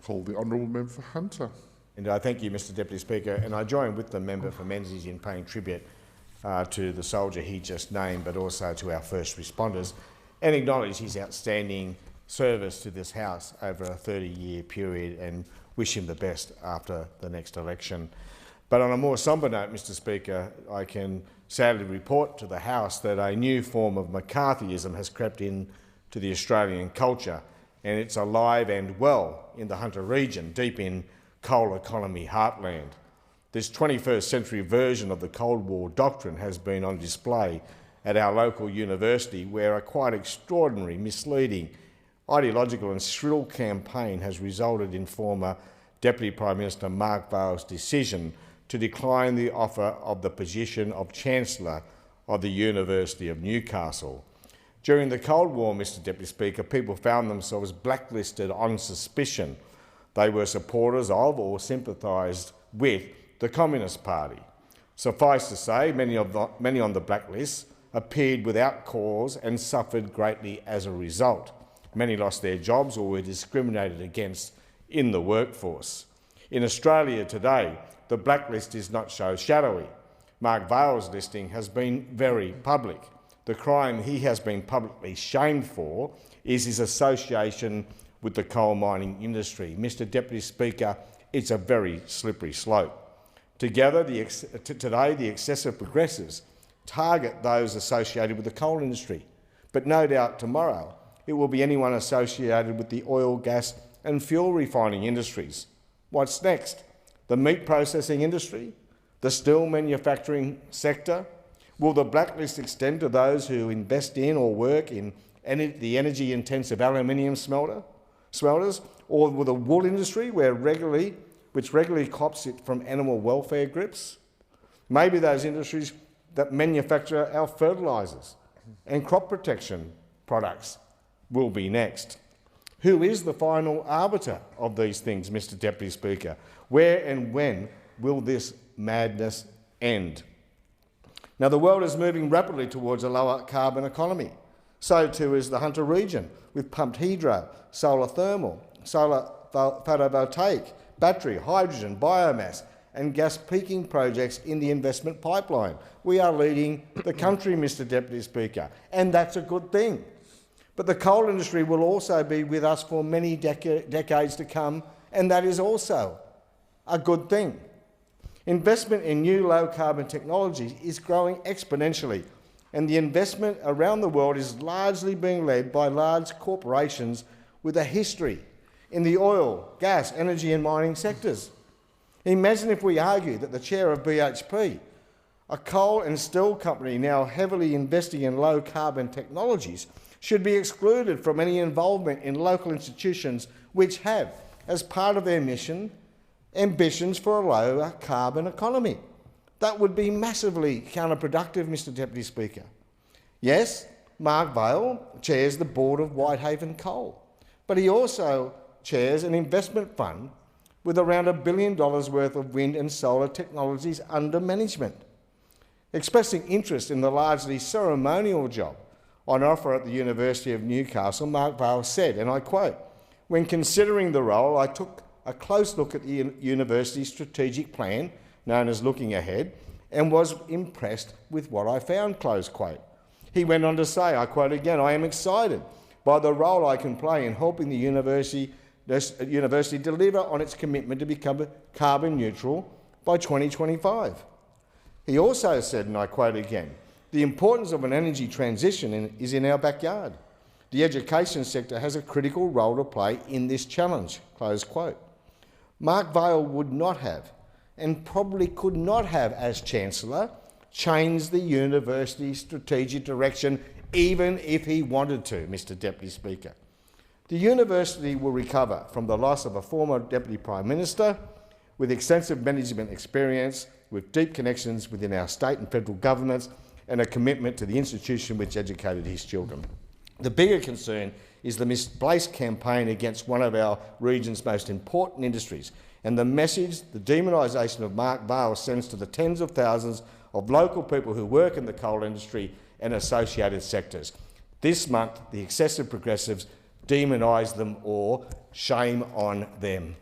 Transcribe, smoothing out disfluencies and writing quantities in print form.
Call the Honourable Member for Hunter. And I thank you, Mr Deputy Speaker, and I join with the member for Menzies in paying tribute to the soldier he just named, but also to our first responders, and acknowledge his outstanding service to this House over a 30-year period and wish him the best after the next election. But on a more sombre note, Mr Speaker, I can sadly report to the House that a new form of McCarthyism has crept into the Australian culture, and it's alive and well in the Hunter region, deep in coal economy heartland. This 21st century version of the Cold War doctrine has been on display at our local university, where a quite extraordinary, misleading, ideological and shrill campaign has resulted in former Deputy Prime Minister Mark Vaile's decision to decline the offer of the position of Chancellor of the University of Newcastle. During the Cold War, Mr Deputy Speaker, people found themselves blacklisted on suspicion they were supporters of or sympathised with the Communist Party. Suffice to say, many on the blacklist appeared without cause and suffered greatly as a result. Many lost their jobs or were discriminated against in the workforce. In Australia today, the blacklist is not so shadowy. Mark Vaile's listing has been very public. The crime he has been publicly shamed for is his association with the coal mining industry. Mr Deputy Speaker, it's a very slippery slope. Together, today, the excessive progressives target those associated with the coal industry, but no doubt tomorrow it will be anyone associated with the oil, gas and fuel refining industries. What's next? The meat processing industry? The steel manufacturing sector? Will the blacklist extend to those who invest in or work in the energy-intensive aluminium smelters, or will the wool industry, which regularly cops it from animal welfare grips? Maybe those industries that manufacture our fertilisers and crop protection products will be next. Who is the final arbiter of these things, Mr Deputy Speaker? Where and when will this madness end? Now, the world is moving rapidly towards a lower carbon economy. So too is the Hunter region, with pumped hydro, solar thermal, solar photovoltaic, battery, hydrogen, biomass and gas peaking projects in the investment pipeline. We are leading the country, Mr Deputy Speaker, and that's a good thing. But the coal industry will also be with us for many decades to come, and that is also a good thing. Investment in new low-carbon technologies is growing exponentially, and the investment around the world is largely being led by large corporations with a history in the oil, gas, energy and mining sectors. Imagine if we argue that the chair of BHP, a coal and steel company now heavily investing in low-carbon technologies, should be excluded from any involvement in local institutions which have, as part of their mission, ambitions for a lower carbon economy. That would be massively counterproductive, Mr Deputy Speaker. Yes, Mark Vaile chairs the board of Whitehaven Coal, but he also chairs an investment fund with around $1 billion worth of wind and solar technologies under management. Expressing interest in the largely ceremonial job on offer at the University of Newcastle, Mark Vaile said, and I quote, "When considering the role, I took a close look at the university's strategic plan, known as Looking Ahead, and was impressed with what I found," close quote. He went on to say, I quote again, "I am excited by the role I can play in helping the university deliver on its commitment to become carbon neutral by 2025. He also said, and I quote again, "The importance of an energy transition is in our backyard. The education sector has a critical role to play in this challenge," close quote. Mark Vaile would not have, and probably could not have as Chancellor, changed the university's strategic direction even if he wanted to, Mr Deputy Speaker. The university will recover from the loss of a former Deputy Prime Minister with extensive management experience, with deep connections within our state and federal governments, and a commitment to the institution which educated his children. The bigger concern is the misplaced campaign against one of our region's most important industries, and the message the demonisation of Mark Vaile sends to the tens of thousands of local people who work in the coal industry and associated sectors. This month, the excessive progressives demonise them or shame on them.